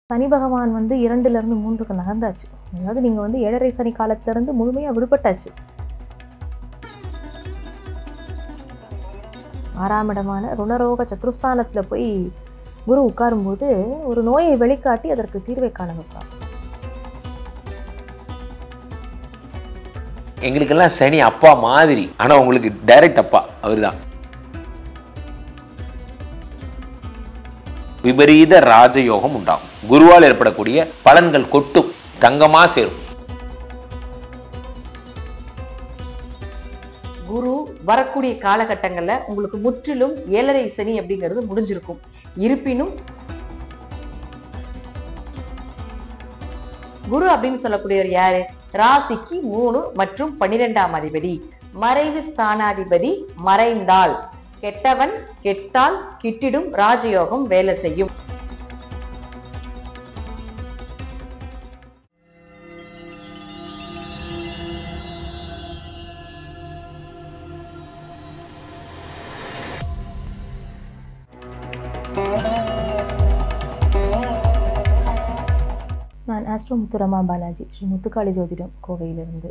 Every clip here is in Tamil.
சனி பகவான் வந்து 2லிருந்து 3க்கு நகர்ந்தாச்சு. அதாவது நீங்க வந்து 7.5 சனி காலத்திலிருந்து முழுமையா விடுபட்டாச்சு. 6ஆம் இடமான ருணரோக சத்ருஸ்தானத்துல போய் குரு உட்காரும்போது ஒரு நோயை வெளிக்காட்டி அதற்கு தீர்வை காண வைப்பார். எங்களுக்கெல்லாம் சனி அப்பா மாதிரி, ஆனா உங்களுக்கு டைரக்ட் அப்பா அவர்தான். விபரீத ராஜயோகம் உண்டாகும். குருவால் ஏற்படக்கூடிய பலன்கள் கொட்டும், தங்கமா சேரும். குரு வரக்கூடிய காலகட்டங்கள்ல உங்களுக்கு முற்றிலும் 7.5 சனி அப்படிங்கிறது முடிஞ்சிருக்கும். இருப்பினும் குரு அப்படின்னு சொல்லக்கூடியவர் யாரு? ராசிக்கு 3 மற்றும் 12ஆம் அதிபதி. மறைவு ஸ்தானாதிபதி மறைந்தால் கெட்டவன் கெட்டால் கிட்டிடும் ராஜயோகம் வேலை செய்யும். நான் ஆஸ்ட்ரோ முத்துரமா பாலாஜி, ஸ்ரீ முத்துக்காளி ஜோதிடம், கோவையிலிருந்து.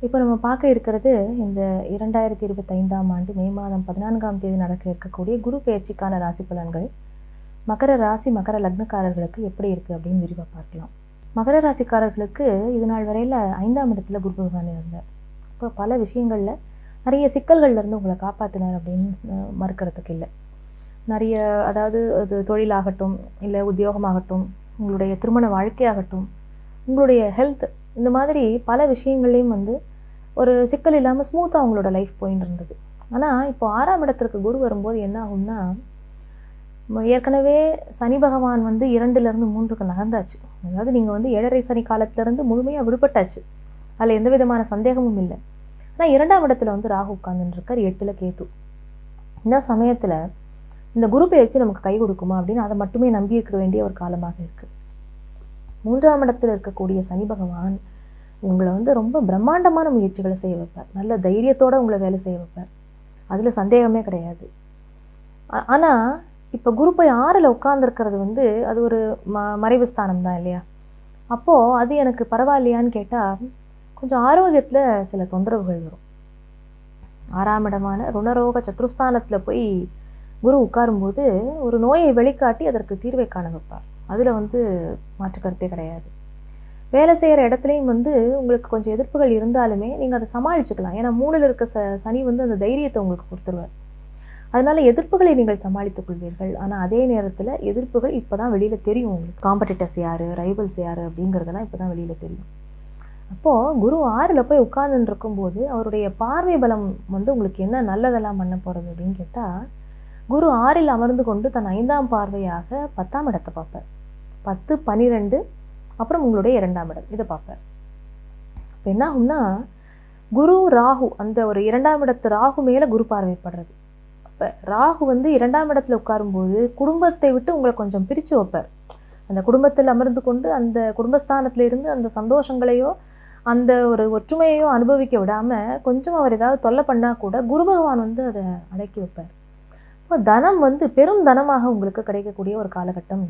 இப்போ நம்ம பார்க்க இருக்கிறது இந்த 2025ஆம் ஆண்டு மே மாதம் 14ஆம் தேதி நடக்க இருக்கக்கூடிய குரு பெயர்ச்சிக்கான ராசி பலன்கள் மகர ராசி மகர லக்னக்காரர்களுக்கு எப்படி இருக்குது அப்படின்னு விரிவாக பார்க்கலாம். மகர ராசிக்காரர்களுக்கு இது நாள் வரையில் 5ஆம் இடத்துல குரு பகவான் இருந்தார். இப்போ பல விஷயங்களில் நிறைய சிக்கல்கள்லேருந்து உங்களை காப்பாற்றினார் அப்படின்னு மறுக்கிறதுக்கு இல்லை. நிறைய, அதாவது அது தொழிலாகட்டும், இல்லை உத்தியோகமாகட்டும், உங்களுடைய திருமண வாழ்க்கையாகட்டும், உங்களுடைய ஹெல்த், இந்த மாதிரி பல விஷயங்கள்லையும் வந்து ஒரு சிக்கல் இல்லாமல் ஸ்மூத்தாக அவங்களோட லைஃப் போயின்னு இருந்தது. ஆனால் இப்போ 6ஆம் இடத்திற்கு குரு வரும்போது என்ன ஆகும்னா, ஏற்கனவே சனி பகவான் வந்து 2லிருந்து 3க்கு நகர்ந்தாச்சு. அதாவது நீங்கள் வந்து 7.5 சனி காலத்திலேருந்து முழுமையாக விடுபட்டாச்சு. அதில் எந்த விதமான சந்தேகமும் இல்லை. ஆனால் 2ஆம் இடத்துல வந்து ராகு உட்கார்ந்துருக்கார், 8ல் கேது. இந்த சமயத்தில் இந்த குரு பெயர்ச்சி நமக்கு கை கொடுக்குமா அப்படின்னு அதை மட்டுமே நம்பி இருக்க வேண்டிய ஒரு காலமாக இருக்குது. 3ஆம் இடத்துல இருக்கக்கூடிய சனி பகவான் உங்களை வந்து ரொம்ப பிரம்மாண்டமான முயற்சிகளை செய்ய வைப்பார். நல்ல தைரியத்தோடு உங்களை வேலை செய்ய வைப்பார், அதில் சந்தேகமே கிடையாது. ஆனால் இப்போ குரு போய் 6ல் உட்கார்ந்துருக்கிறது வந்து அது ஒரு மறைவு ஸ்தானம் தான் இல்லையா? அப்போது அது எனக்கு பரவாயில்லையான்னு கேட்டால் கொஞ்சம் ஆரோக்கியத்தில் சில தொந்தரவுகள் வரும். 6ஆம் இடமான ருணரோக சத்ருஸ்தானத்தில் போய் குரு உட்காரும்போது ஒரு நோயை வெளிக்காட்டி அதற்கு தீர்வை காண வைப்பார். அதில் வந்து மாற்று கருத்தே கிடையாது. வேலை செய்கிற இடத்துலையும் வந்து உங்களுக்கு கொஞ்சம் எதிர்ப்புகள் இருந்தாலுமே நீங்கள் அதை சமாளிச்சுக்கலாம். ஏன்னா 3ல் இருக்க சனி வந்து அந்த தைரியத்தை உங்களுக்கு கொடுத்துருவார். அதனால எதிர்ப்புகளை நீங்கள் சமாளித்துக் கொள்வீர்கள். ஆனால் அதே நேரத்தில் எதிர்ப்புகள் இப்போ தான் வெளியில் தெரியும். உங்களுக்கு காம்படிட்டர்ஸ் யார், ரைவல்ஸ் யார் அப்படிங்கிறதெல்லாம் இப்போ தான் வெளியில் தெரியும். அப்போது குரு 6ல் போய் உட்கார்ந்துட்டு இருக்கும்போது அவருடைய பார்வை பலம் வந்து உங்களுக்கு என்ன நல்லதெல்லாம் பண்ண போகிறது அப்படின்னு கேட்டால், குரு 6ல் அமர்ந்து கொண்டு தன் 5ஆம் பார்வையாக 10ஆம் இடத்தை பார்ப்பார். 10, 12, அப்புறம் உங்களுடைய 2ஆம் இடம், இதை பார்ப்பார். இப்போ என்ன ஆகும்னா, குரு ராகு, அந்த ஒரு 2ஆம் இடத்து ராகு மேலே குரு பார்வைப்படுறது. அப்போ ராகு வந்து 2ஆம் இடத்துல உட்காரும்போது குடும்பத்தை விட்டு உங்களை கொஞ்சம் பிரித்து வைப்பார். அந்த குடும்பத்தில் அமர்ந்து கொண்டு அந்த குடும்பஸ்தானத்தில் இருந்து அந்த சந்தோஷங்களையோ அந்த ஒரு ஒற்றுமையையோ அனுபவிக்க விடாமல் கொஞ்சம் அவர் ஏதாவது தொல்லை பண்ணால் கூட குரு பகவான் வந்து அதை அடக்கி வைப்பார். இப்போ தனம் வந்து பெரும் தனமாக உங்களுக்கு கிடைக்கக்கூடிய ஒரு காலகட்டம்.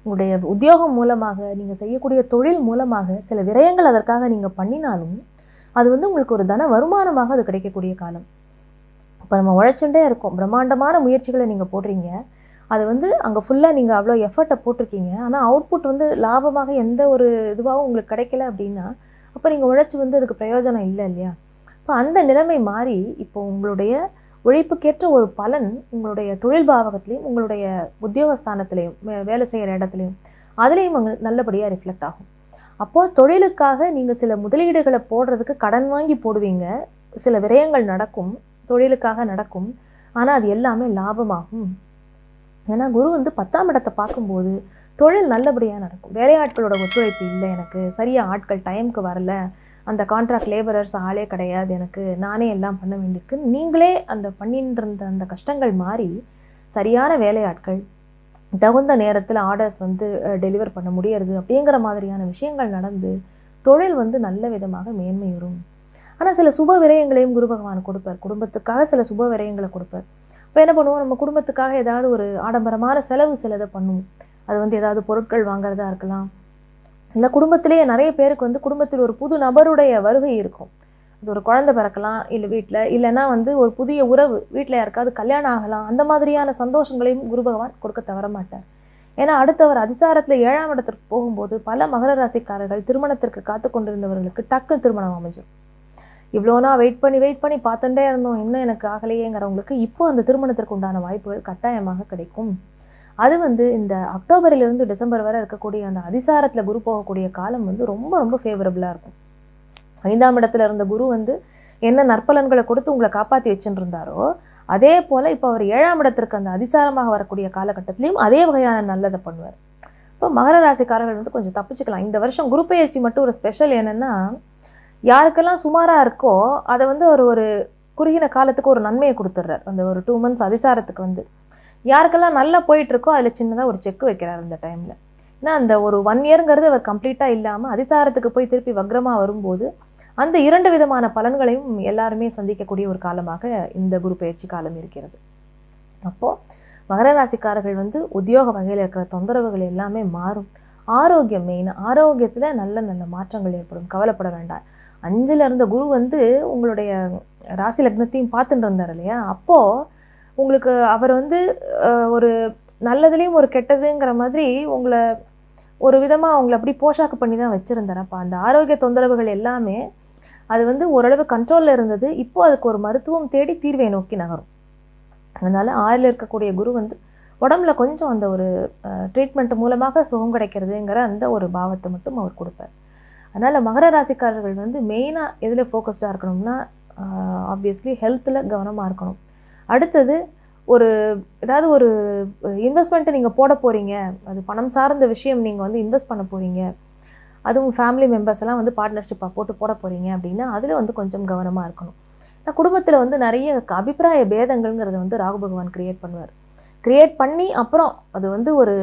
உங்களுடைய உத்தியோகம் மூலமாக, நீங்கள் செய்யக்கூடிய தொழில் மூலமாக சில விரயங்கள் அதற்காக நீங்கள் பண்ணினாலும் அது வந்து உங்களுக்கு ஒரு தன வருமானமாக அது கிடைக்கக்கூடிய காலம். இப்போ நம்ம உழைச்சுட்டே இருக்கோம், பிரம்மாண்டமான முயற்சிகளை நீங்கள் போடுறீங்க, அது வந்து அங்கே ஃபுல்லாக நீங்கள் அவ்வளோ எஃபர்ட்டை போட்டிருக்கீங்க, ஆனால் அவுட்புட் வந்து லாபமாக எந்த ஒரு இதுவாகவும் உங்களுக்கு கிடைக்கல அப்படின்னா அப்போ நீங்கள் உழைச்சி வந்து அதுக்கு பிரயோஜனம் இல்லை இல்லையா? இப்போ அந்த நிலைமை மாறி இப்போ உங்களுடைய உழைப்புக்கேற்ற ஒரு பலன் உங்களுடைய தொழில் பாவகத்திலையும் உங்களுடைய உத்தியோகஸ்தானத்திலையும் வேலை செய்கிற இடத்துலையும் அதுலேயும் அங்கே நல்லபடியாக ரிஃப்ளெக்ட் ஆகும். அப்போது தொழிலுக்காக நீங்கள் சில முதலீடுகளை போடுறதுக்கு கடன் வாங்கி போடுவீங்க, சில விரயங்கள் நடக்கும், தொழிலுக்காக நடக்கும், ஆனால் அது எல்லாமே லாபமாகும். ஏன்னா குரு வந்து 10ஆம் இடத்தை பார்க்கும்போது தொழில் நல்லபடியாக நடக்கும். வேலையாட்களோட ஒத்துழைப்பு இல்லை, எனக்கு சரியாக ஆட்கள் டைமுக்கு வரல, அந்த கான்ட்ராக்ட் லேபரர்ஸ் ஆளே கிடையாது, எனக்கு நானே எல்லாம் பண்ண வேண்டியிருக்கு, நீங்களே அந்த பண்ணிட்டு இருந்த அந்த கஷ்டங்கள் மாறி சரியான வேலையாட்கள் தகுந்த நேரத்தில் ஆர்டர்ஸ் வந்து டெலிவர் பண்ண முடியறது அப்படிங்கிற மாதிரியான விஷயங்கள் நடந்து தொழில் வந்து நல்ல விதமாக மேன்மையுறும். ஆனால் சில சுப விரயங்களையும் குரு பகவான் கொடுப்பார். குடும்பத்துக்காக சில சுப விரயங்களை கொடுப்பார். இப்போ என்ன பண்ணுவோம், நம்ம குடும்பத்துக்காக ஏதாவது ஒரு ஆடம்பரமான செலவு சிலதை பண்ணுவோம். அது வந்து ஏதாவது பொருட்கள் வாங்குறதா இருக்கலாம், இல்லை குடும்பத்திலேயே நிறைய பேருக்கு வந்து குடும்பத்தில் ஒரு புது நபருடைய வருகை இருக்கும். அது ஒரு குழந்தை பிறக்கலாம், இல்லை வீட்டில், இல்லைன்னா வந்து ஒரு புதிய உறவு வீட்டில் யாருக்காவது கல்யாணம் ஆகலாம். அந்த மாதிரியான சந்தோஷங்களையும் குரு பகவான் கொடுக்க தவற மாட்டார். ஏன்னா அடுத்தவர் அதிசாரத்தில் 7ஆம் இடத்திற்கு போகும்போது பல மகர ராசிக்காரர்கள் திருமணத்திற்கு காத்து கொண்டிருந்தவர்களுக்கு டக்கு திருமணம் அமைஞ்சிடும். இவ்வளோனா வெயிட் பண்ணி பார்த்துட்டே இருந்தோம், இன்னும் எனக்கு ஆகலையேங்கிறவங்களுக்கு இப்போ அந்த திருமணத்திற்கு உண்டான வாய்ப்புகள் கட்டாயமாக கிடைக்கும். அது வந்து இந்த அக்டோபரிலிருந்து டிசம்பர் வரை இருக்கக்கூடிய அந்த அதிசாரத்தில் குரு போகக்கூடிய காலம் வந்து ரொம்ப ரொம்ப ஃபேவரபுளாக இருக்கும். 5ஆம் இடத்துல இருந்த குரு வந்து என்ன நற்பலன்களை கொடுத்து உங்களை காப்பாற்றி வச்சுட்டு இருந்தாரோ அதே போல் இப்போ அவர் 7ஆம் இடத்திற்கு அந்த அதிசாரமாக வரக்கூடிய காலகட்டத்திலையும் அதே வகையான நல்லதை பண்ணுவார். இப்போ மகர ராசிக்காரர்கள் வந்து கொஞ்சம் தப்பிச்சுக்கலாம். இந்த வருஷம் குரு பெயர்ச்சி மட்டும் ஒரு ஸ்பெஷல் என்னென்னா, யாருக்கெல்லாம் சுமாராக இருக்கோ அதை வந்து ஒரு குறுகின காலத்துக்கு ஒரு நன்மையை கொடுத்துட்றார். அந்த ஒரு 2 months அதிசாரத்துக்கு வந்து யாருக்கெல்லாம் நல்லா போயிட்டுருக்கோ அதில் சின்னதாக ஒரு செக் வைக்கிறார் அந்த டைமில். ஏன்னா அந்த ஒரு 1 yearங்கிறது அவர் கம்ப்ளீட்டாக இல்லாமல் அதிசாரத்துக்கு போய் திருப்பி வக்ரமாக வரும்போது அந்த 2 விதமான பலன்களையும் எல்லாருமே சந்திக்கக்கூடிய ஒரு காலமாக இந்த குரு பெயர்ச்சி காலம் இருக்கிறது. அப்போது மகர ராசிக்காரர்கள் வந்து உத்தியோக வகையில் இருக்கிற தொந்தரவுகள் எல்லாமே மாறும். ஆரோக்கியம் மெயின், ஆரோக்கியத்தில் நல்ல நல்ல மாற்றங்கள் ஏற்படும், கவலைப்பட வேண்டாம். 5ல் இருந்த குரு வந்து உங்களுடைய ராசி லக்னத்தையும் பார்த்துட்டு இருந்தார் இல்லையா, அப்போது உங்களுக்கு அவர் வந்து ஒரு நல்லதுலேயும் ஒரு கெட்டதுங்கிற மாதிரி உங்களை ஒரு விதமாக அவங்கள அப்படி போஷாக்கு பண்ணி தான் வச்சுருந்தார். அப்போ அந்த ஆரோக்கிய தொந்தரவுகள் எல்லாமே அது வந்து ஓரளவு கண்ட்ரோலில் இருந்தது. இப்போ அதுக்கு ஒரு மருத்துவம் தேடி தீர்வை நோக்கி நகரும். அதனால் 6ல் இருக்கக்கூடிய குரு வந்து உடம்புல கொஞ்சம் அந்த ஒரு ட்ரீட்மெண்ட் மூலமாக சுகம் கிடைக்கிறதுங்கிற அந்த ஒரு பாவத்தை மட்டும் அவர் கொடுப்பார். அதனால் மகர ராசிக்காரர்கள் வந்து மெயினாக எதில் ஃபோக்கஸ்டாக இருக்கணும்னா, ஆப்வியஸ்லி ஹெல்த்தில் கவனமாக இருக்கணும். அடுத்தது ஏதாவது ஒரு இன்வெஸ்ட்மெண்ட்டை நீங்கள் போட போகிறீங்க, அது பணம் சார்ந்த விஷயம், நீங்கள் வந்து இன்வெஸ்ட் பண்ண போகிறீங்க, அதுவும் ஃபேமிலி மெம்பர்ஸ் எல்லாம் வந்து பார்ட்னர்ஷிப்பாக போட போகிறீங்க அப்படின்னா அதில் வந்து கொஞ்சம் கவனமாக இருக்கணும். ஏன்னா குடும்பத்தில் வந்து நிறைய அபிப்பிராய பேதங்கள்ங்கிறத வந்து ராகு பகவான் கிரியேட் பண்ணி அப்புறம் அது வந்து ஒரு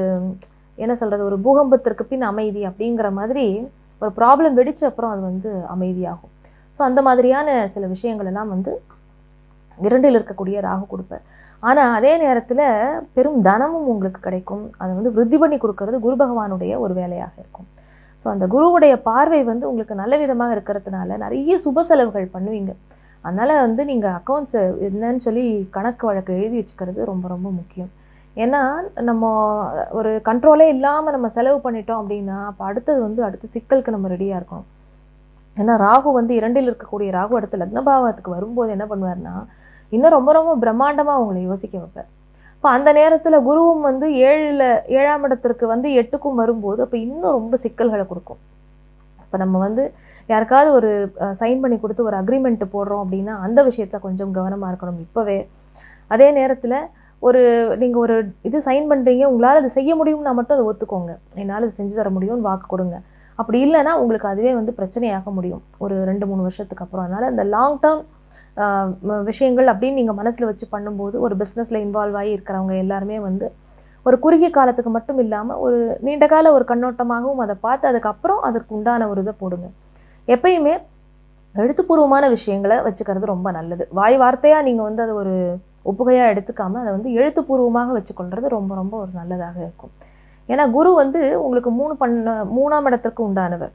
என்ன சொல்கிறது, ஒரு பூகம்பத்திற்கு பின் அமைதி அப்படிங்கிற மாதிரி ஒரு ப்ராப்ளம் வெடிச்ச அப்புறம் அது வந்து அமைதியாகும். ஸோ அந்த மாதிரியான சில விஷயங்கள் எல்லாம் வந்து 2ல் இருக்கக்கூடிய ராகு கொடுப்பார். ஆனால் அதே நேரத்தில் பெரும் தனமும் உங்களுக்கு கிடைக்கும். அதை வந்து விருத்தி பண்ணி கொடுக்கறது குரு பகவானுடைய ஒரு வேலையாக இருக்கும். ஸோ அந்த குருவுடைய பார்வை வந்து உங்களுக்கு நல்ல விதமாக இருக்கிறதுனால நிறைய சுப செலவுகள் பண்ணுவீங்க. அதனால் வந்து நீங்கள் அக்கௌண்ட்ஸு என்னன்னு சொல்லி கணக்கு வழக்கு எழுதி வச்சுக்கிறது ரொம்ப ரொம்ப முக்கியம். ஏன்னா நம்ம ஒரு கண்ட்ரோலே இல்லாமல் நம்ம செலவு பண்ணிட்டோம் அப்படின்னா அப்போ அடுத்த சிக்கலுக்கு நம்ம ரெடியாக இருக்கணும். ஏன்னா ராகு வந்து 2ல் இருக்கக்கூடிய ராகு அடுத்த லக்னபாவத்துக்கு வரும்போது என்ன பண்ணுவார்னா இன்னும் ரொம்ப ரொம்ப பிரம்மாண்டமாக உங்களை யோசிக்க வைப்பார். இப்போ அந்த நேரத்தில் குருவும் வந்து 7ஆம் இடத்திற்கு வந்து 8க்கும் வரும்போது அப்போ இன்னும் ரொம்ப சிக்கல்களை கொடுக்கும். இப்போ நம்ம வந்து யாருக்காவது ஒரு சைன் பண்ணி கொடுத்து ஒரு அக்ரிமெண்ட் போடுறோம் அப்படின்னா அந்த விஷயத்தில் கொஞ்சம் கவனமாக இருக்கணும் இப்போவே. அதே நேரத்தில் நீங்கள் ஒரு இது சைன் பண்ணுறீங்க, உங்களால் அது செய்ய முடியும்னா மட்டும் அதை ஒத்துக்கோங்க, என்னால் அது செஞ்சு தர முடியும்னு வாக்கு கொடுங்க. அப்படி இல்லைன்னா உங்களுக்கு அதுவே வந்து பிரச்சனையாக முடியும் ஒரு 2-3 வருஷத்துக்கு அப்புறம். அதனால் இந்த லாங் டேர்ம் விஷயங்கள் அப்படின்னு நீங்கள் மனசில் வச்சு பண்ணும்போது ஒரு பிஸ்னஸில் இன்வால்வ் ஆகி இருக்கிறவங்க எல்லாருமே வந்து ஒரு குறுகிய காலத்துக்கு மட்டும் இல்லாமல் ஒரு நீண்ட கால ஒரு கண்ணோட்டமாகவும் அதை பார்த்து அதுக்கப்புறம் அதற்கு உண்டான ஒரு இதை போடுங்க. எப்பயுமே எழுத்துப்பூர்வமான விஷயங்களை வச்சுக்கிறது ரொம்ப நல்லது. வாய் வார்த்தையாக நீங்கள் வந்து அதை ஒரு ஒப்புகையாக எடுத்துக்காமல் அதை வந்து எழுத்துப்பூர்வமாக வச்சுக்கொள்வது ரொம்ப ரொம்ப ஒரு நல்லதாக இருக்கும். ஏன்னா குரு வந்து உங்களுக்கு 3ஆம் இடத்திற்கு உண்டானவர்,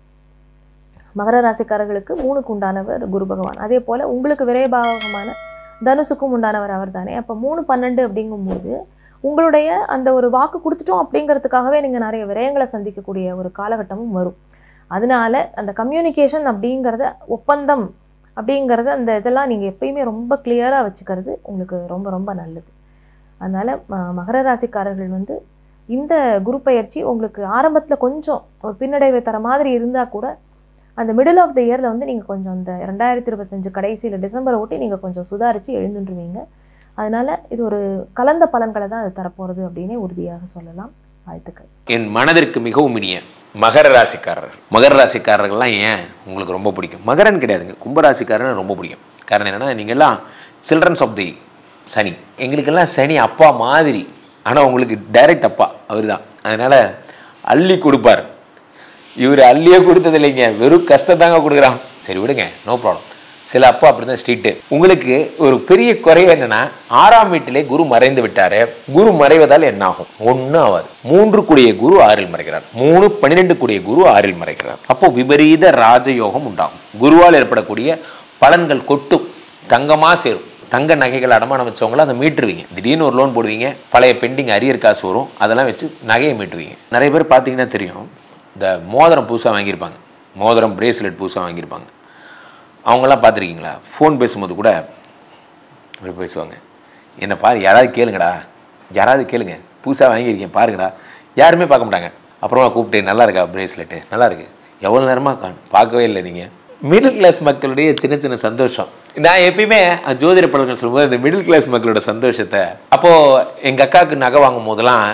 மகர ராசிக்காரர்களுக்கு 3க்கு உண்டானவர் குரு பகவான். அதே போல் உங்களுக்கு விரைபாகமான தனுசுக்கும் உண்டானவர் அவர் தானே. அப்போ 3, 12 அப்படிங்கும்போது உங்களுடைய அந்த ஒரு வாக்கு கொடுத்துட்டோம் அப்படிங்கிறதுக்காகவே நீங்கள் நிறைய விரயங்களை சந்திக்கக்கூடிய ஒரு காலகட்டமும் வரும். அதனால அந்த கம்யூனிகேஷன் அப்படிங்கிறத, ஒப்பந்தம் அப்படிங்கிறத, அந்த இதெல்லாம் நீங்கள் எப்பயுமே ரொம்ப கிளியராக வச்சுக்கிறது உங்களுக்கு ரொம்ப ரொம்ப நல்லது. அதனால் மகர ராசிக்காரர்கள் வந்து இந்த குரு பெயர்ச்சி உங்களுக்கு ஆரம்பத்தில் கொஞ்சம் ஒரு பின்னடைவை தர மாதிரி இருந்தால் கூட அந்த மிடில் ஆஃப் த இயரில் வந்து நீங்கள் கொஞ்சம் இந்த 2025 கடைசியில் டிசம்பரை ஒட்டி நீங்கள் கொஞ்சம் சுதாரித்து எழுந்துருவீங்க. அதனால் இது ஒரு கலந்த பலன்களை தான் அது தரப்போகிறது அப்படின்னே உறுதியாக சொல்லலாம். வாழ்த்துக்கள். என் மனதிற்கு மிகவும் இனிய மகர ராசிக்காரர்கள்லாம் ஏன் உங்களுக்கு ரொம்ப பிடிக்கும்? மகரன் கிடையாதுங்க, கும்பராசிக்காரன் ரொம்ப பிடிக்கும். காரணம் என்னென்னா, நீங்கள்லாம் சில்ட்ரன்ஸ் ஆஃப் தி சனி. எங்களுக்கெல்லாம் சனி அப்பா மாதிரி, ஆனால் உங்களுக்கு டைரக்ட் அப்பா அவர் தான். அதனால் அள்ளி கொடுப்பார். இவர் அள்ளியே கொடுத்தது இல்லைங்க, வெறும் கஷ்டத்தாங்க கொடுக்குறான். சரி விடுங்க, நோ ப்ராப்ளம். சில அப்பா அப்படிதான் ஸ்ட்ரீட்டு. உங்களுக்கு ஒரு பெரிய குறைவு என்னன்னா, 6ஆம் வீட்டிலே குரு மறைந்து விட்டாரு. குரு மறைவதால் என்ன ஆகும்? ஒன்னும் ஆகாது. 3 கூடிய குரு 6இல் மறைகிறார். 3 12 கூடிய குரு 6இல் மறைகிறார். அப்போ விபரீத ராஜயோகம் உண்டாகும். குருவால் ஏற்படக்கூடிய பலன்கள் கொட்டும், தங்கமா சேரும். தங்க நகைகள் அடமானம் வச்சவங்கள அதை மீட்டுருவீங்க. திடீர்னு ஒரு லோன் போடுவீங்க, பழைய பெண்டிங் அரியர் காசு வரும், அதெல்லாம் வச்சு நகையை மீட்டுவீங்க. நிறைய பேர் பார்த்தீங்கன்னா தெரியும், இந்த மோதிரம் புதுசாக வாங்கியிருப்பாங்க, மோதிரம் பிரேஸ்லெட் புதுசாக வாங்கியிருப்பாங்க. அவங்களாம் பார்த்துருக்கீங்களா? ஃபோன் பேசும்போது கூட அப்படி பேசுவாங்க, என்னை பாரு, யாராவது கேளுங்கடா, யாராவது கேளுங்க, புதுசாக வாங்கியிருக்கேன் பாருங்கடா. யாருமே பார்க்க மாட்டாங்க. அப்புறமா கூப்பிட்டு, நல்லா இருக்கா பிரேஸ்லெட்டு? நல்லா இருக்கு. எவ்வளோ நேரமாக பார்க்கவே இல்லை நீங்கள். மிடில் கிளாஸ் மக்களுடைய சின்ன சின்ன சந்தோஷம். நான் எப்பயுமே ஜோதிட பலன்கள் சொல்லும்போது இந்த மிடில் கிளாஸ் மக்களோட சந்தோஷத்தை, அப்போது எங்கள் அக்காவுக்கு நகை வாங்கும் போதெல்லாம்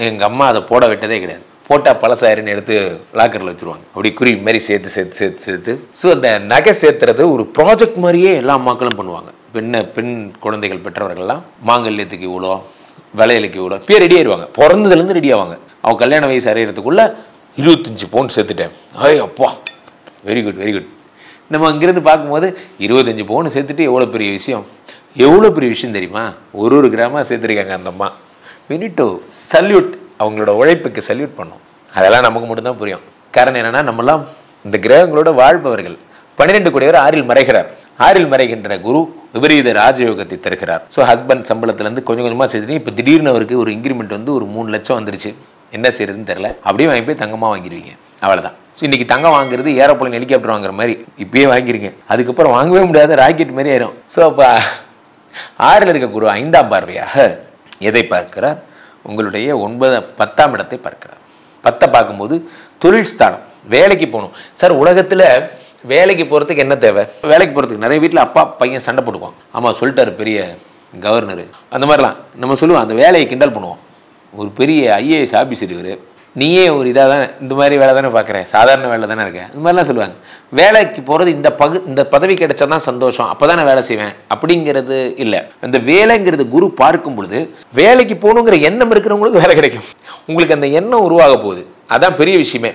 எங்கள் அம்மா அதை போட விட்டதே கிடையாது. போட்டால் பழசாயிரன்னு எடுத்து லாக்கரில் வச்சுருவாங்க. அப்படி குறி மாதிரி சேர்த்து சேர்த்து சேர்த்து சேர்த்து. ஸோ அந்த நகை சேர்த்துறது ஒரு ப்ராஜெக்ட் மாதிரியே எல்லா மக்களும் பண்ணுவாங்க. பெண் குழந்தைகள் பெற்றவர்கள்லாம் மாங்கல்யத்துக்கு இவ்வளோ, விளையலுக்கு இவ்வளோ, இப்போ ரெடி ஆயிடுவாங்க. பிறந்ததுலேருந்து ரெடி ஆவாங்க. அவங்க கல்யாண வயசு அறையிறதுக்குள்ள 25 பவுன் சேர்த்துட்டேன். அப்பா, வெரி குட் வெரி குட். நம்ம அங்கிருந்து பார்க்கும்போது 25 பவுன் சேர்த்துட்டு எவ்வளோ பெரிய விஷயம், எவ்வளோ பெரிய விஷயம் தெரியுமா? ஒரு கிராமாக சேர்த்துருக்காங்க அந்த அம்மா. we need to salute. அவங்களோட உழைப்புக்கு சல்யூட் பண்ணோம். அதெல்லாம் நமக்கு மட்டும்தான் புரியும். காரணம் என்னன்னா, நம்மளாம் இந்த கிரகங்களோட வாழ்பவர்கள். 12 கூடியவர் 6இல் மறைகிறார். 6இல் மறைகின்ற குரு விபரீத ராஜயோகத்தை தருகிறார். ஸோ ஹஸ்பண்ட் சம்பளத்துலேருந்து கொஞ்சம் கொஞ்சமாக சேர்த்துட்டு இப்போ திடீர்னு அவருக்கு ஒரு இன்க்ரிமெண்ட் வந்து ஒரு 3 லட்சம் வந்துருச்சு. என்ன செய்யறதுன்னு தெரியல. அப்படியே வாங்கி போய் தங்கமாக வாங்கிடுவீங்க, அவ்வளோதான். ஸோ இன்றைக்கி தங்கம் வாங்குறது ஏரோப்ளேன் ஹெலிகாப்டர் வாங்குற மாதிரி இப்பயே வாங்கிருங்க. அதுக்கப்புறம் வாங்கவே முடியாத ராக்கெட் மாதிரி ஆயிரும். ஸோ அப்போ 6இல் இருக்க குரு 5ஆம் பார்வையாக எதை பார்க்கிறார்? உங்களுடைய 10ஆம் இடத்தை பார்க்கிறார். 10 பார்க்கும்போது தொழில் ஸ்தானம், வேலைக்கு போகணும். சார், உலகத்தில் வேலைக்கு போகிறதுக்கு என்ன தேவை? வேலைக்கு போகிறதுக்கு நிறைய வீட்டில் அப்பா பையன் சண்டை போட்டுக்குவான். ஆமாம், சொல்லிட்டாரு பெரிய கவர்னரு, அந்த மாதிரிலாம் நம்ம சொல்லுவோம். அந்த வேலையை கிண்டல் பண்ணுவோம். ஒரு பெரிய ஐஏஎஸ் ஆஃபீஸர் இவர், நீயே ஒரு இதாக தான் இந்த மாதிரி வேலை தானே பார்க்குறேன், சாதாரண வேலை தானே இருக்கேன், இந்த மாதிரிலாம் சொல்லுவாங்க. வேலைக்கு போகிறது இந்த பதவி கிடைச்சா தான் சந்தோஷம், அப்போ தான் நான் வேலை செய்வேன் அப்படிங்கிறது இல்லை. அந்த வேலைங்கிறது குரு பார்க்கும் பொழுது வேலைக்கு போகணுங்கிற எண்ணம் இருக்கிறவங்களுக்கு வேலை கிடைக்கும். உங்களுக்கு அந்த எண்ணம் உருவாக போகுது. அதான் பெரிய விஷயமே.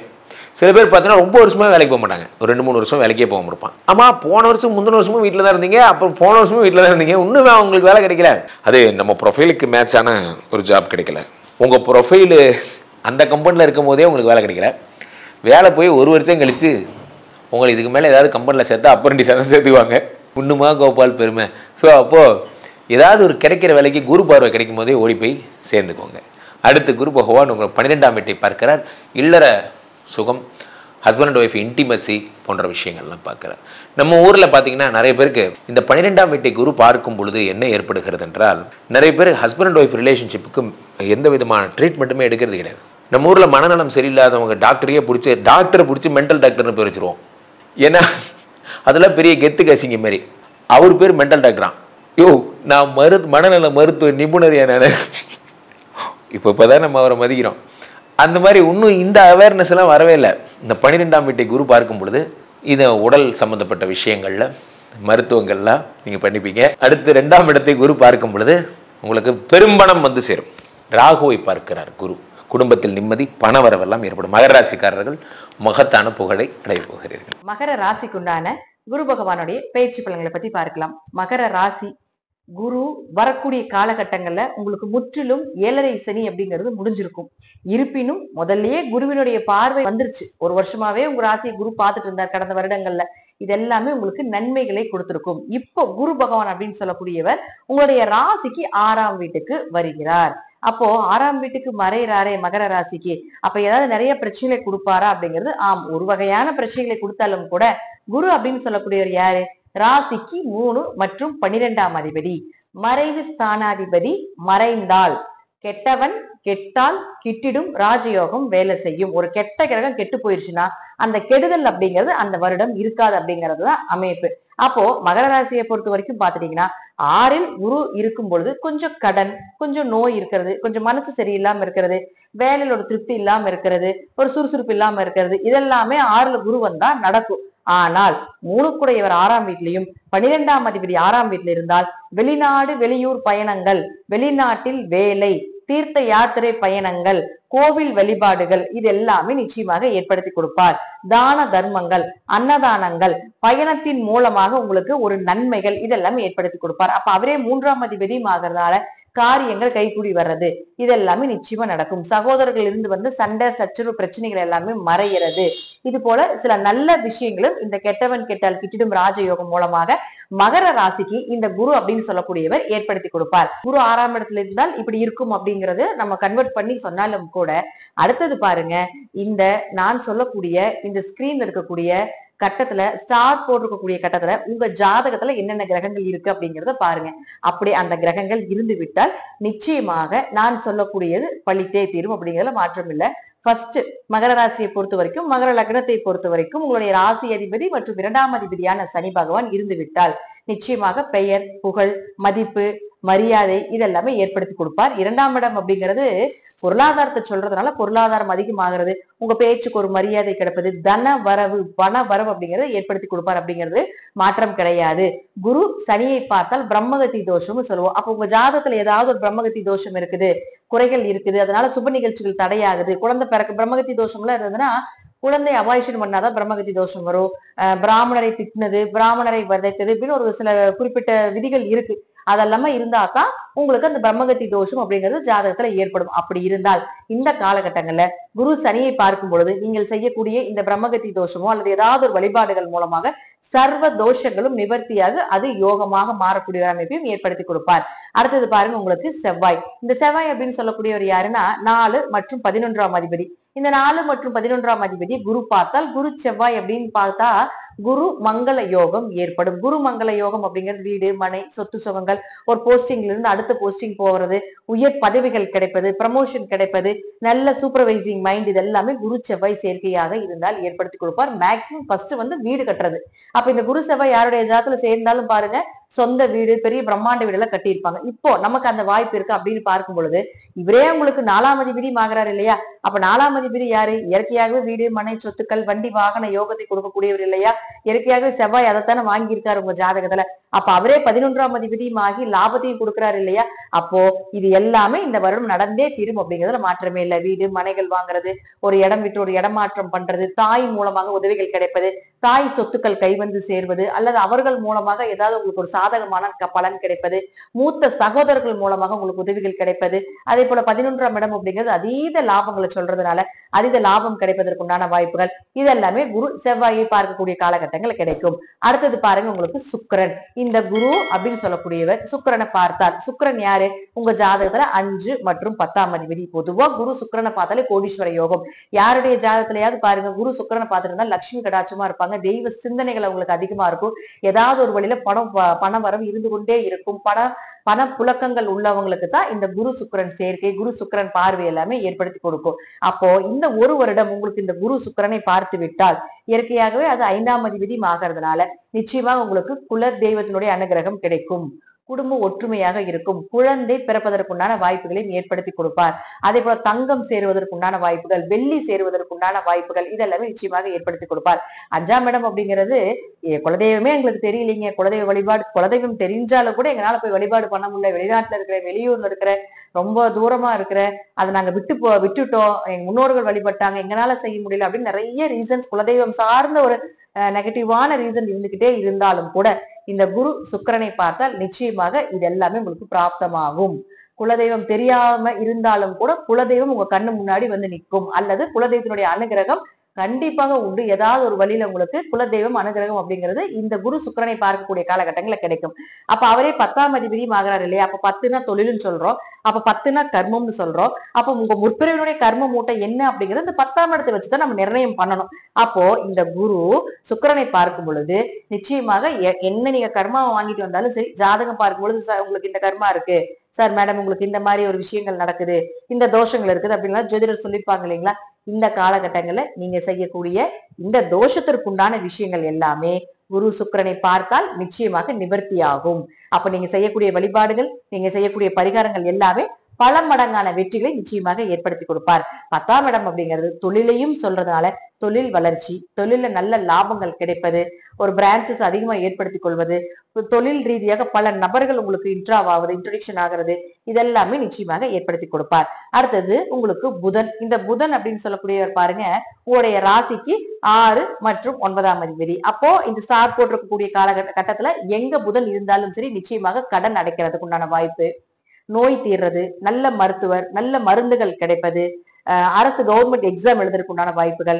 சில பேர் பார்த்தீங்கன்னா ரொம்ப வருஷமாக வேலைக்கு போக மாட்டாங்க, ஒரு 2-3 வருஷம் வேலைக்கே போக இருப்பான். ஆமாம், போன வருஷம் முந்தின வருஷமும் வீட்டில் தான் இருந்தீங்க, அப்புறம் போன வருஷமும் வீட்டில் தான் இருந்தீங்க, இன்னுமே உங்களுக்கு வேலை கிடைக்கல. அது நம்ம ப்ரொஃபைலுக்கு மேட்சான ஒரு ஜாப் கிடைக்கல. உங்கள் ப்ரொஃபைலு அந்த கம்பெனியில் இருக்கும் போதே உங்களுக்கு வேலை கிடைக்கல. வேலை போய் 1 வருஷம் கழித்து உங்களுக்கு இதுக்கு மேலே ஏதாவது கம்பெனியில் சேர்த்தா அப்ரண்டிஸாக சேர்த்துக்குவாங்க. இன்னுமா கோபால் பெருமை. ஸோ அப்போது ஏதாவது ஒரு கிடைக்கிற வேலைக்கு குரு பார்வை கிடைக்கும் போதே ஓடி போய் சேர்ந்துக்கோங்க. அடுத்து குரு பகவான் உங்களை 12ஆம் வீட்டை பார்க்கிறார். இல்லற சுகம், ஹஸ்பண்ட் அண்ட் ஒய்ஃப் இன்டிமசி போன்ற விஷயங்கள்லாம் பார்க்குறார். நம்ம ஊரில் பார்த்தீங்கன்னா நிறைய பேருக்கு இந்த 12ஆம் வீட்டை குரு பார்க்கும் பொழுது என்ன ஏற்படுகிறது என்றால், நிறைய பேர் ஹஸ்பண்ட் அண்ட் ஒய்ஃப் ரிலேஷன்ஷிப்புக்கு எந்த விதமான ட்ரீட்மெண்ட்டுமே எடுக்கிறது கிடையாது. நம்ம ஊரில் மனநலம் சரியில்லாதவங்க டாக்டரையே பிடிச்சி மென்டல் டாக்டர்னு பேர் வச்சுருவோம். ஏன்னா அதெல்லாம் பெரிய கெத்து கசிங்க மாதிரி. அவர் பேர் மென்டல் டாக்டரான். நான் மனநல மருத்துவ நிபுணர் நான். இப்போ தான் நம்ம அவரை மதிக்கிறோம். அந்த மாதிரி இன்னும் இந்த அவேர்னஸ் எல்லாம் வரவே இல்லை. இந்த 12ஆம் வீட்டை குரு பார்க்கும் பொழுது இதை உடல் சம்மந்தப்பட்ட விஷயங்கள்ல, மருத்துவங்கள்லாம் நீங்கள் பண்ணிப்பீங்க. அடுத்து 2ஆம் இடத்தை குரு பார்க்கும் பொழுது உங்களுக்கு பெரும்பணம் வந்து சேரும். ராகுவை பார்க்கிறார் குரு. குடும்பத்தில் நிம்மதி, பணவரவெல்லாம் ஏற்படும். மகர ராசிக்காரர்கள் மகத்தான புகழை அடைய போகிறீர்கள். மகர ராசிக்குண்டான குரு பகவானுடைய பயிற்சி பலன்களை பத்தி பார்க்கலாம். மகர ராசி குரு வரக்கூடிய காலகட்டங்கள்ல உங்களுக்கு முற்றிலும் 7.5 சனி அப்படிங்கிறது முடிஞ்சிருக்கும். இருப்பினும் முதல்லயே குருவினுடைய பார்வை வந்துருச்சு. 1 வருஷமாவே உங்க ராசியை குரு பார்த்துட்டு இருந்தார் கடந்த வருடங்கள்ல. இது எல்லாமே உங்களுக்கு நன்மைகளை கொடுத்திருக்கும். இப்போ குரு பகவான் அப்படின்னு சொல்லக்கூடியவர் உங்களுடைய ராசிக்கு 6ஆம் வீட்டுக்கு வருகிறார். அப்போ 6ஆம் வீட்டுக்கு மறைறாரே மகர ராசிக்கு, அப்ப ஏதாவது நிறைய பிரச்சனைகளை கொடுப்பாரா அப்படிங்கிறது ஆம், ஒரு வகையான பிரச்சனைகளை கொடுத்தாலும் கூட குரு அப்படின்னு சொல்லக்கூடியவர் யாரு? ராசிக்கு 3 மற்றும் 12ஆம் அதிபதி, மறைவு ஸ்தானாதிபதி. மறைந்தால் கெட்டவன் கெட்டால் கிட்டிடும் ராஜயோகம் வேலை செய்யும். ஒரு கெட்ட கிரகம் கெட்டு போயிருச்சுன்னா அந்த கெடுதல் அப்படிங்கிறது அந்த வருடம் இருக்காது அப்படிங்கறதுதான் அமைப்பு. அப்போ மகர ராசியை பொறுத்த வரைக்கும் பாத்துட்டீங்கன்னா 6இல் குரு இருக்கும் பொழுது கொஞ்சம் கடன், கொஞ்சம் நோய் இருக்கிறது, கொஞ்சம் மனசு சரியில்லாம இருக்கிறது, வேலையில ஒரு திருப்தி இல்லாம இருக்கிறது, ஒரு சுறுசுறுப்பு இல்லாம இருக்கிறது, இதெல்லாமே 6ல் குரு வந்தா நடக்கும். ஆனால் 3 கூடையவர் 6ஆம் வீட்லயும் 12ஆம் அதிபதி 6ஆம் வீட்டுல இருந்தால் வெளிநாடு வெளியூர் பயணங்கள், வெளிநாட்டில் வேலை, தீர்த்த யாத்திரை பயணங்கள், கோவில் வழிபாடுகள் இது எல்லாமே நிச்சயமாக ஏற்படுத்தி கொடுப்பார். தான தர்மங்கள், அன்னதானங்கள், பயணத்தின் மூலமாக உங்களுக்கு ஒரு நன்மைகள் இதெல்லாமே ஏற்படுத்தி கொடுப்பார். அப்ப அவரே 3ஆம் அதிபதியும் ஆகிறதால காரியங்கள் கைகூடி வர்றது இதெல்லாமே நிச்சயமா நடக்கும். சகோதரர்கள் இருந்து வந்து சண்டை சச்சரவு பிரச்சனைகள் எல்லாமே மறைகிறது. இது போல சில நல்ல விஷயங்களும் இந்த கெட்டவன் கெட்டால் கிட்டிடும் ராஜயோகம் மூலமாக மகர ராசிக்கு இந்த குரு அப்படின்னு சொல்லக்கூடியவர் ஏற்படுத்தி கொடுப்பார். குரு 6ஆம் இடத்துல இருந்தால் இப்படி இருக்கும் அப்படிங்கறது நம்ம கன்வெர்ட் பண்ணி சொன்னாலும் கூட, அடுத்தது பாருங்க, இந்த நான் சொல்லக்கூடிய இந்த ஸ்கிரீன்ல இருக்கக்கூடிய கட்டத்துல ஸ்டார் போட்டிருக்கக்கூடிய கட்டத்துல உங்க ஜாதகத்துல என்னென்ன கிரகங்கள் இருக்கு அப்படிங்கறத பாருங்க. அப்படி அந்த கிரகங்கள் இருந்து விட்டால் நிச்சயமாக நான் சொல்லக்கூடியது பழித்தே தீரும் அப்படிங்கறதுல மாற்றம் இல்லை. ஃபர்ஸ்ட் மகர ராசியை பொறுத்த வரைக்கும், மகர லக்னத்தை பொறுத்த வரைக்கும் உங்களுடைய ராசி அதிபதி மற்றும் 2ஆம் அதிபதியான சனி பகவான் இருந்து விட்டால் நிச்சயமாக பெயர், புகழ், மதிப்பு, மரியாதை இதெல்லாமே ஏற்படுத்தி கொடுப்பார். 2ஆம் இடம் அப்படிங்கிறது பொருளாதாரத்தை சொல்றதுனால பொருளாதாரம் அதிகமாகிறது, உங்க பேச்சுக்கு ஒரு மரியாதை கிடைப்பது, தன வரவு, பண வரவு அப்படிங்கறத ஏற்படுத்தி கொடுப்பார் அப்படிங்கிறது மாற்றம் கிடையாது. குரு சனியை பார்த்தால் பிரம்மகத்தி தோஷம்னு சொல்லுவோம். அப்ப உங்க ஜாதகத்துல ஏதாவது ஒரு பிரம்மகத்தி தோஷம் இருக்குது, குறைகள் இருக்குது, அதனால சுப நிகழ்ச்சிகள் தடையாகுது, குழந்தை பிறக்க பிரம்மகத்தி தோஷம்லாம் இருந்ததுன்னா குழந்தை அபாயிஷன் பண்ணாதான் பிரம்மகத்தி தோஷம் வரும். பிராமணரை திட்டினது, பிராமணரை வதைத்தது இப்படின்னு ஒரு சில குறிப்பிட்ட விதிகள் இருக்கு. அதெல்லாம இருந்தாதான் உங்களுக்கு அந்த பிரம்மகத்தி தோஷம் அப்படிங்கிறது ஜாதகத்துல ஏற்படும். அப்படி இருந்தால் இந்த காலகட்டங்கள்ல குரு சனியை பார்க்கும் பொழுது நீங்கள் செய்யக்கூடிய இந்த பிரம்மகத்தி தோஷமோ அல்லது ஏதாவது ஒரு வழிபாடுகள் மூலமாக சர்வ தோஷங்களும் நிவர்த்தியாக அது யோகமாக மாறக்கூடிய அமைப்பையும் ஏற்படுத்தி கொடுப்பார். அடுத்தது பாருங்க, உங்களுக்கு செவ்வாய். இந்த செவ்வாய் அப்படின்னு சொல்லக்கூடியவர் யாருன்னா 4 மற்றும் 11ஆம் அதிபதி. இந்த 4 மற்றும் 11ஆம் அதிபதி குரு பார்த்தால், குரு செவ்வாய் அப்படின்னு பார்த்தா குரு மங்கள யோகம் ஏற்படும். குரு மங்கள யோகம் அப்படிங்கிறது வீடு, மனை, சொத்து சுகங்கள், ஒரு போஸ்டிங்ல இருந்து அடுத்த போஸ்டிங் போகிறது, உயர் பதவிகள் கிடைப்பது, ப்ரமோஷன் கிடைப்பது, நல்ல சூப்பர்வைசிங் மைண்ட், இது எல்லாமே குரு செவ்வாய் சேர்க்கையாக இருந்தால் ஏற்படுத்தி கொடுப்பார். மேக்சிமம் ஃபர்ஸ்ட் வந்து வீடு கட்டுறது. அப்ப இந்த குரு செவ்வாய் யாருடைய ஜாதத்துல சேர்ந்தாலும் பாருங்க, சொந்த வீடு, பெரிய பிரம்மாண்ட வீடு எல்லாம் கட்டியிருப்பாங்க. இப்போ நமக்கு அந்த வாய்ப்பு இருக்கு அப்படின்னு பார்க்கும் பொழுது இவரே உங்களுக்கு 4ஆம் அதிபதி ஆகிறார் இல்லையா? அப்ப 4ஆம் அதிபதி யாரு? இயற்கையாகவே வீடு, மனை, சொத்துக்கள், வண்டி, வாகன யோகத்தை கொடுக்கக்கூடியவர் இல்லையா? இயற்கையாகவே செவ்வாய் அதைத்தானே வாங்கியிருக்காரு உங்க ஜாதகத்துல. அப்ப அவரே 11ஆம் அதிபதியும் ஆகி லாபத்தையும் கொடுக்கிறாரு இல்லையா? அப்போ இது எல்லாமே இந்த வருடம் நடந்தே தீரும் அப்படிங்கிறதுல மாற்றமே இல்லை. வீடு, மனைகள் வாங்குறது, ஒரு இடம் விட்டு ஒரு இடமாற்றம் பண்றது, தாய் மூலமாக உதவிகள் கிடைப்பது, தாய் சொத்துக்கள் கைவந்து சேர்வது, அல்லது அவர்கள் மூலமாக ஏதாவது உங்களுக்கு ஒரு சாதகமான பலன் கிடைப்பது, மூத்த சகோதரர்கள் மூலமாக உங்களுக்கு உதவிகள் கிடைப்பது, அதே போல 11ஆம் இடம் அப்படிங்கிறது அதீத லாபங்களை சொல்றதுனால அதீத லாபம் கிடைப்பதற்குண்டான வாய்ப்புகள் இதெல்லாமே குரு செவ்வாயை பார்க்கக்கூடிய காலகட்டங்கள் கிடைக்கும். அடுத்தது பாருங்க, உங்களுக்கு சுக்கிரன். இந்த குரு அப்படின்னு சொல்லக்கூடியவர் சுக்கிரனை பார்த்தார். சுக்கிரன் யாரு? உங்க ஜாதகத்துல 5 மற்றும் 10ஆம் அதிபதி. பொதுவா குரு சுக்கிரனை பார்த்தாலே கோடீஸ்வர யோகம். யாருடைய ஜாதகத்திலயாவது பாருங்க குரு சுக்கிரனை பார்த்துருந்தா லட்சுமி கடாட்சமா இருப்பாங்க, தெய்வ சிந்தனைகள் அவங்களுக்கு அதிகமா இருக்கும், ஏதாவது ஒரு வழியில பண வரவு இருந்து கொண்டே இருக்கும், பண புழக்கங்கள் உள்ளவங்களுக்கு தான் இந்த குரு சுக்கிரன் சேர்க்கை, குரு சுக்கிரன் பார்வை எல்லாமே ஏற்படுத்தி கொடுக்கும். அப்போ இந்த ஒரு வருடம் உங்களுக்கு இந்த குரு சுக்கிரனை பார்த்து விட்டால் இயற்கையாகவே அது 5ஆம் அதிபதி ஆகிறதுனால நிச்சயமாக உங்களுக்கு குல தெய்வத்தினுடைய அனுகிரகம் கிடைக்கும், குடும்ப ஒற்றுமையாக இருக்கும், குழந்தை பிறப்பதற்குண்டான வாய்ப்புகளையும் ஏற்படுத்தி கொடுப்பார். அதே போல தங்கம் சேருவதற்குண்டான வாய்ப்புகள், வெள்ளி சேருவதற்குண்டான வாய்ப்புகள் இதெல்லாமே நிச்சயமாக ஏற்படுத்தி கொடுப்பார். 5ஆம் இடம் அப்படிங்கிறது குலதெய்வமே எங்களுக்கு தெரியலீங்க, குலதெய்வ வழிபாடு, குலதெய்வம் தெரிஞ்சாலும் கூட எங்களால போய் வழிபாடு பண்ண முடியல, வெளிநாட்டுல இருக்கிற, வெளியூர்ல இருக்கிற, ரொம்ப தூரமா இருக்கிற, அதை நாங்க விட்டுட்டோம், எங்க முன்னோர்கள் வழிபட்டாங்க, எங்களால செய்ய முடியல அப்படின்னு நிறைய ரீசன்ஸ், குலதெய்வம் சார்ந்த ஒரு நெகட்டிவான ரீசன் இருந்துகிட்டே இருந்தாலும் கூட இந்த குரு சுக்கிரனை பார்த்தால் நிச்சயமாக இது எல்லாமே உங்களுக்கு பிராப்தமாகும். குலதெய்வம் தெரியாம இருந்தாலும் கூட குலதெய்வம் உங்க கண்ணு முன்னாடி வந்து நிற்கும், அல்லது குலதெய்வத்தினுடைய அனுகிரகம் கண்டிப்பாக உண்டு. ஏதாவது ஒரு வழியில உங்களுக்கு குலதெய்வம் அனுகிரகம் அப்படிங்கிறது இந்த குரு சுக்கிரனை பார்க்கக்கூடிய காலகட்டங்கள்ல கிடைக்கும். அப்ப அவரே 10ஆம் அதிபதியும் ஆகிறார் இல்லையா? அப்ப 10னா தொழில்னு சொல்றோம், அப்ப 10னா கர்மம்னு சொல்றோம். அப்ப உங்க முற்பிறவினுடைய கர்ம மூட்டை என்ன அப்படிங்கிறது இந்த 10ஆம் இடத்தை வச்சுதான் நம்ம நிர்ணயம் பண்ணணும். அப்போ இந்த குரு சுக்கிரனை பார்க்கும் பொழுது நிச்சயமாக என்ன நீங்க கர்மாவை வாங்கிட்டு வந்தாலும் சரி, ஜாதகம் பார்க்கும் பொழுது உங்களுக்கு இந்த கர்மா இருக்கு சார், மேடம் உங்களுக்கு இந்த மாதிரி ஒரு விஷயங்கள் நடக்குது, இந்த தோஷங்கள் இருக்குது அப்படின்லாம் ஜோதிடர் சொல்லியிருப்பாங்க இல்லைங்களா? இந்த காலகட்டங்கள்ல நீங்க செய்யக்கூடிய இந்த தோஷத்திற்குண்டான விஷயங்கள் எல்லாமே குரு சுக்கிரனை பார்த்தால் நிச்சயமாக நிவர்த்தி ஆகும். அப்ப நீங்க செய்யக்கூடிய வழிபாடுகள், நீங்க செய்யக்கூடிய பரிகாரங்கள் எல்லாமே பல மடங்கான வெற்றிகளை நிச்சயமாக ஏற்படுத்தி கொடுப்பார். 10ஆம் இடம் அப்படிங்கிறது தொழிலையும் சொல்றதுனால தொழில் வளர்ச்சி, தொழில நல்ல லாபங்கள் கிடைப்பது, ஒரு பிரான்சஸ் அதிகமா ஏற்படுத்தி கொள்வது, தொழில் ரீதியாக பல நபர்கள் உங்களுக்கு இன்ட்ரடிக்ஷன் ஆகிறது, இதெல்லாமே நிச்சயமாக ஏற்படுத்தி கொடுப்பார். அடுத்தது உங்களுக்கு புதன். இந்த புதன் அப்படின்னு சொல்லக்கூடியவர் பாருங்க, உங்களுடைய ராசிக்கு 6 மற்றும் 9ஆம் அதிபதி. அப்போ இந்த ஸ்டார் போட்டிருக்கக்கூடிய காலகட்டத்துல எங்க புதன் இருந்தாலும் சரி நிச்சயமாக கடன் அடைக்கிறதுக்கு உண்டான வாய்ப்பு, நோய் தீர்றது, நல்ல மருத்துவர், நல்ல மருந்துகள் கிடைப்பது, அரசு கவர்மெண்ட் எக்ஸாம் எழுதுறதுக்கு உண்டான வாய்ப்புகள்,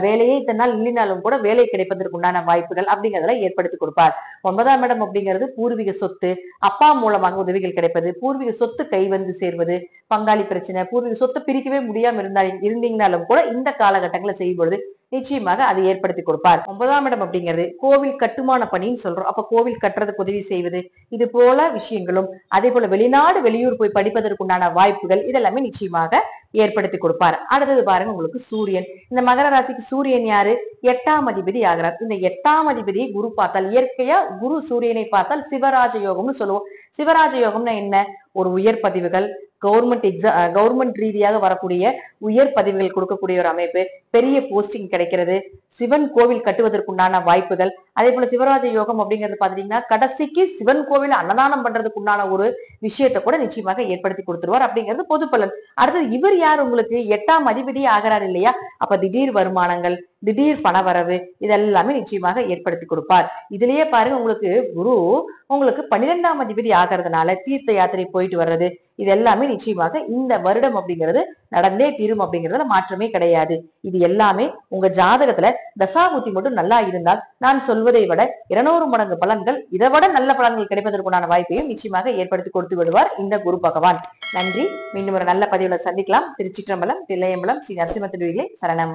வேலையே இத்தனை நாள் இல்லைனாலும் கூட வேலை கிடைப்பதற்கு உண்டான வாய்ப்புகள் அப்படிங்கிறதுல ஏற்படுத்தி கொடுப்பார். 9ஆம் இடம் அப்படிங்கிறது பூர்வீக சொத்து, அப்பா மூலமாக உதவிகள் கிடைப்பது, பூர்வீக சொத்து கை வந்து சேர்வது, பங்காளி பிரச்சனை, பூர்வீக சொத்தை பிரிக்கவே முடியாம இருந்தீங்கனாலும் கூட இந்த காலகட்டங்களை செய்யும்பொழுது நிச்சயமாக அதை ஏற்படுத்தி கொடுப்பார். 9ஆம் இடம் அப்படிங்கிறது கோவில் கட்டுமான பணின்னு சொல்றோம். அப்ப கோவில் கட்டுறதுக்கு உதவி செய்வது, இது போல விஷயங்களும், அதே போல வெளிநாடு வெளியூர் போய் படிப்பதற்குண்டான வாய்ப்புகள் இதெல்லாமே நிச்சயமாக ஏற்படுத்தி கொடுப்பார். அடுத்தது பாருங்க உங்களுக்கு சூரியன். இந்த மகர ராசிக்கு சூரியன் யாரு? 8ஆம் அதிபதி ஆகிறார். இந்த 8ஆம் அதிபதியை குரு பார்த்தால், இயற்கையா குரு சூரியனை பார்த்தால் சிவராஜ யோகம்னு சொல்லுவோம். சிவராஜ யோகம்னா என்ன? ஒரு உயர் பதிவுகள், கவர்மெண்ட் ரீதியாக வரக்கூடிய உயர் பதவிகள் கொடுக்கக்கூடிய ஒரு அமைப்பு, பெரிய போஸ்டிங் கிடைக்கிறது, சிவன் கோவில் கட்டுவதற்குண்டான வாய்ப்புகள், அதே போல சிவராஜ யோகம் அப்படிங்கிறது பாத்தீங்கன்னா கடைசிக்கு சிவன் கோவில் அன்னதானம் பண்றதுக்கு உண்டான ஒரு விஷயத்தை கூட நிச்சயமாக ஏற்படுத்தி கொடுத்துருவார் அப்படிங்கிறது பொது பலன். அடுத்தது இவர் யார்? உங்களுக்கு 8ஆம் அதிபதியே ஆகிறார் இல்லையா? அப்ப திடீர் வருமானங்கள், திடீர் பணவரவு இதெல்லாமே நிச்சயமாக ஏற்படுத்தி கொடுப்பார். இதுலயே பாருங்க உங்களுக்கு குரு உங்களுக்கு 12ஆம் அதிபதி ஆகிறதுனால தீர்த்த யாத்திரை போயிட்டு வர்றது, இது எல்லாமே நிச்சயமாக இந்த வருடம் அப்படிங்கிறது நடந்தே தீரும் அப்படிங்கிறதுல மாற்றமே கிடையாது. இது எல்லாமே உங்க ஜாதகத்துல தசாபுத்தி மட்டும் நல்லா இருந்தால் நான் சொல்வதை விட 200 மடங்கு பலன்கள், இதை விட நல்ல பலன்கள் கிடைப்பதற்குண்டான வாய்ப்பையும் நிச்சயமாக ஏற்படுத்தி கொடுத்து விடுவார் இந்த குரு பகவான். நன்றி. மீண்டும் ஒரு நல்ல பதிவுல சந்திக்கலாம். திருச்சிற்றம்பலம், தில்லையம்பலம், ஸ்ரீ நரசிம்ம திருவிகளே சரணம்.